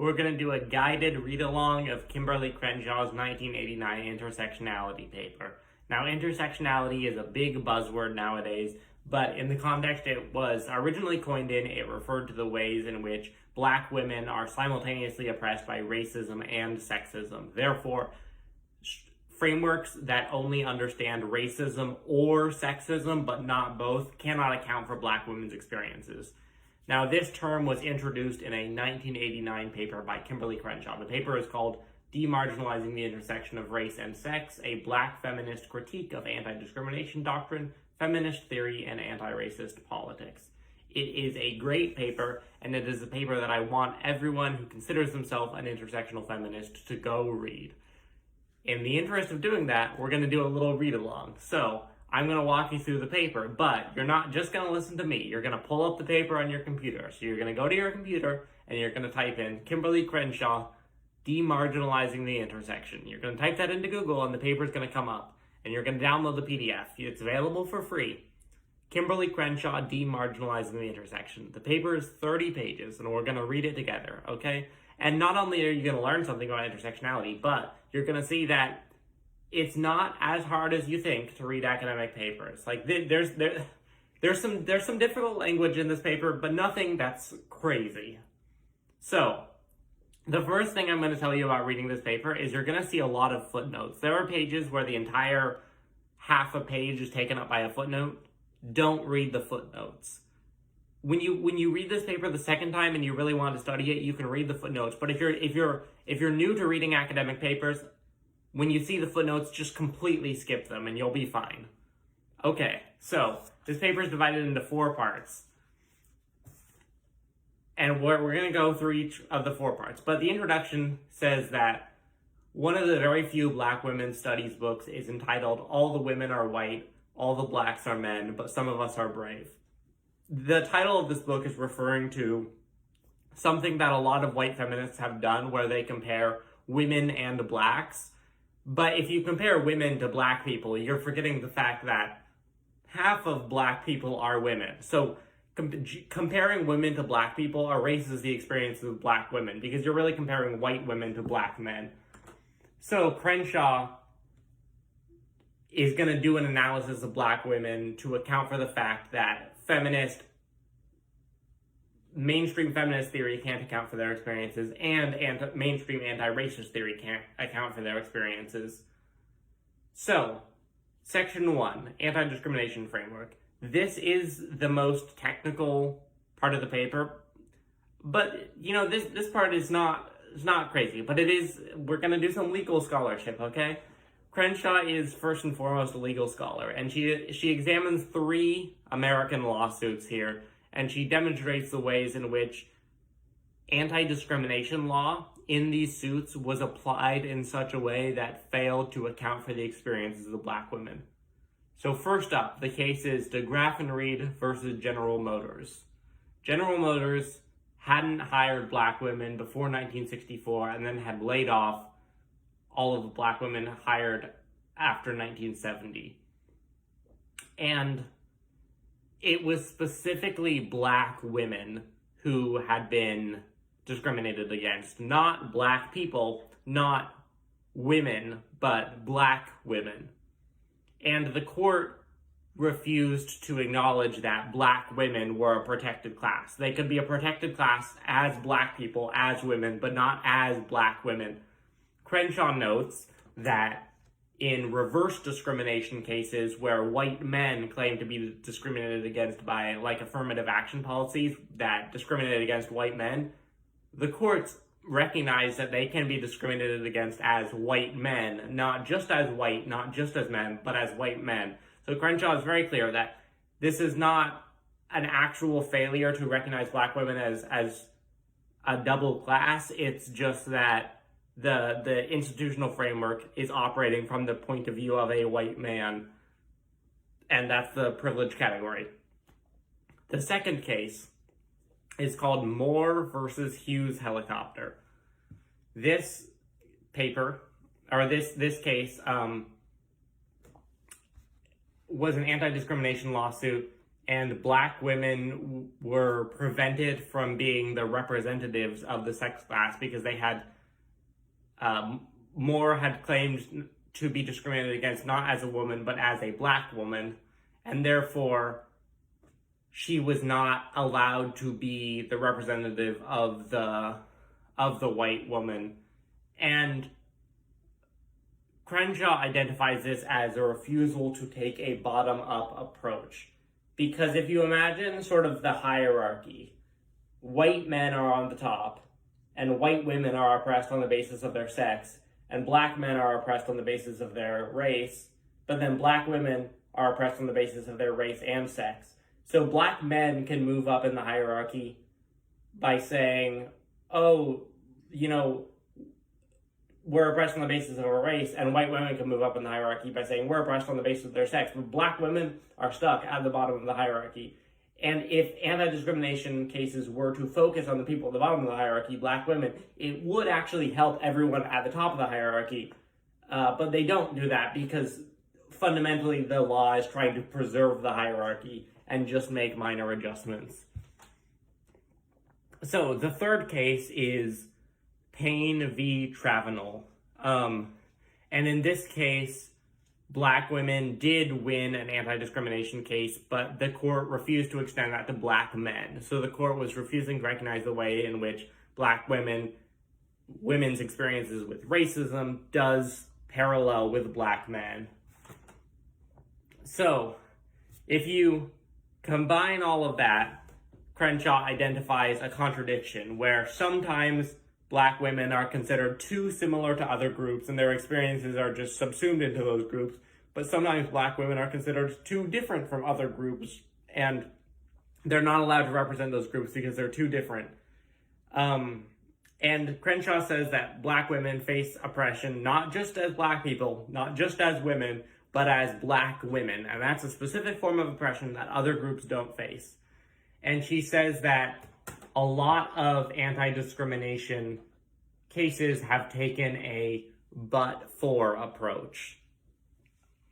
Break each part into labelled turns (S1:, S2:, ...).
S1: we're going to do a guided read-along of Kimberly Crenshaw's 1989 Intersectionality paper. Now, intersectionality is a big buzzword nowadays, but in the context it was originally coined in, it referred to the ways in which Black women are simultaneously oppressed by racism and sexism. Therefore, frameworks that only understand racism or sexism, but not both, cannot account for Black women's experiences. Now, this term was introduced in a 1989 paper by Kimberly Crenshaw. The paper is called Demarginalizing the Intersection of Race and Sex, a Black Feminist Critique of Anti-Discrimination Doctrine, Feminist Theory, and Anti-Racist Politics. It is a great paper, and it is a paper that I want everyone who considers themselves an intersectional feminist to go read. In the interest of doing that, we're going to do a little read-along. So, I'm going to walk you through the paper, but you're not just going to listen to me. You're going to pull up the paper on your computer. So you're going to go to your computer, and you're going to type in Kimberly Crenshaw, Demarginalizing the Intersection. You're going to type that into Google, and the paper is going to come up. And you're going to download the PDF. It's available for free. Kimberly Crenshaw, Demarginalizing the Intersection. The paper is 30 pages, and we're going to read it together, okay? And not only are you going to learn something about intersectionality, but you're going to see that it's not as hard as you think to read academic papers. Like, there's some difficult language in this paper, but nothing that's crazy. So, the first thing I'm going to tell you about reading this paper is you're going to see a lot of footnotes. There are pages where the entire half a page is taken up by a footnote. Don't read the footnotes. When you read this paper the second time and you really want to study it, you can read the footnotes. But if you're new to reading academic papers, when you see the footnotes, just completely skip them and you'll be fine. Okay, so this paper is divided into 4 parts. And we're going to go through each of the 4 parts. But the introduction says that one of the very few Black women's studies books is entitled All the Women Are White, All the Blacks Are Men, But Some of Us Are Brave. The title of this book is referring to something that a lot of white feminists have done where they compare women and blacks. But if you compare women to Black people, you're forgetting the fact that half of Black people are women. So comparing women to Black people erases the experiences of Black women because you're really comparing white women to Black men. So Crenshaw is going to do an analysis of Black women to account for the fact that mainstream feminist theory can't account for their experiences, and mainstream anti-racist theory can't account for their experiences. So, Section 1, Anti-Discrimination Framework. This is the most technical part of the paper, but, you know, this part is not crazy, but we're going to do some legal scholarship, okay? Crenshaw is first and foremost a legal scholar, and she examines 3 American lawsuits here, and she demonstrates the ways in which anti-discrimination law in these suits was applied in such a way that failed to account for the experiences of Black women. So first up, the case is DeGraff and Reed versus General Motors. General Motors hadn't hired Black women before 1964 and then had laid off all of the Black women hired after 1970. And it was specifically Black women who had been discriminated against. Not Black people, not women, but Black women. And the court refused to acknowledge that Black women were a protected class. They could be a protected class as Black people, as women, but not as Black women. Crenshaw notes that in reverse discrimination cases where white men claim to be discriminated against by, like, affirmative action policies that discriminate against white men, the courts recognize that they can be discriminated against as white men, not just as white, not just as men, but as white men. So Crenshaw is very clear that this is not an actual failure to recognize Black women as a double class. It's just that the institutional framework is operating from the point of view of a white man, and that's the privilege category. The second case is called Moore versus Hughes Helicopter. This paper, or this case, was an anti-discrimination lawsuit and black women were prevented from being the representatives of the sex class because they had Moore had claimed to be discriminated against not as a woman but as a black woman, and therefore she was not allowed to be the representative of the white woman. And Crenshaw identifies this as a refusal to take a bottom-up approach. Because if you imagine sort of the hierarchy, white men are on the top, and white women are oppressed on the basis of their sex, and black men are oppressed on the basis of their race, but then black women are oppressed on the basis of their race and sex. So black men can move up in the hierarchy by saying, oh, you know, we're oppressed on the basis of our race, and white women can move up in the hierarchy by saying we're oppressed on the basis of their sex, but black women are stuck at the bottom of the hierarchy. And if anti-discrimination cases were to focus on the people at the bottom of the hierarchy, black women, it would actually help everyone at the top of the hierarchy. But they don't do that because fundamentally the law is trying to preserve the hierarchy and just make minor adjustments. So the third case is Payne v. Travenel. And in this case, black women did win an anti-discrimination case, but the court refused to extend that to black men. So the court was refusing to recognize the way in which black women's experiences with racism does parallel with black men. So if you combine all of that, Crenshaw identifies a contradiction where sometimes black women are considered too similar to other groups and their experiences are just subsumed into those groups, but sometimes black women are considered too different from other groups and they're not allowed to represent those groups because they're too different. And Crenshaw says that black women face oppression not just as black people, not just as women, but as black women. And that's a specific form of oppression that other groups don't face. And she says that a lot of anti-discrimination cases have taken a but-for approach,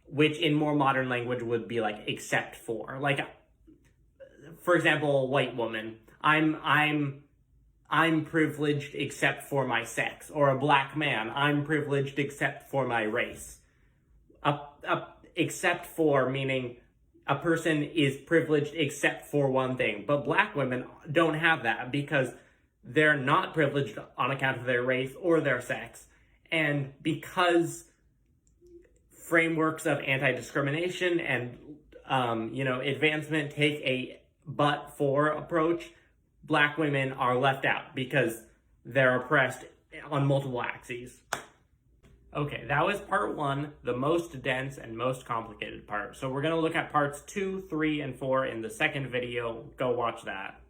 S1: which in more modern language would be like except for. Like, for example, a white woman, I'm privileged except for my sex. Or a black man, I'm privileged except for my race. Except for meaning a person is privileged except for one thing. But black women don't have that because they're not privileged on account of their race or their sex. And because frameworks of anti-discrimination and, advancement take a but-for approach, black women are left out because they're oppressed on multiple axes. Okay, that was part 1, the most dense and most complicated part. So we're going to look at parts 2, 3, and 4 in the second video. Go watch that.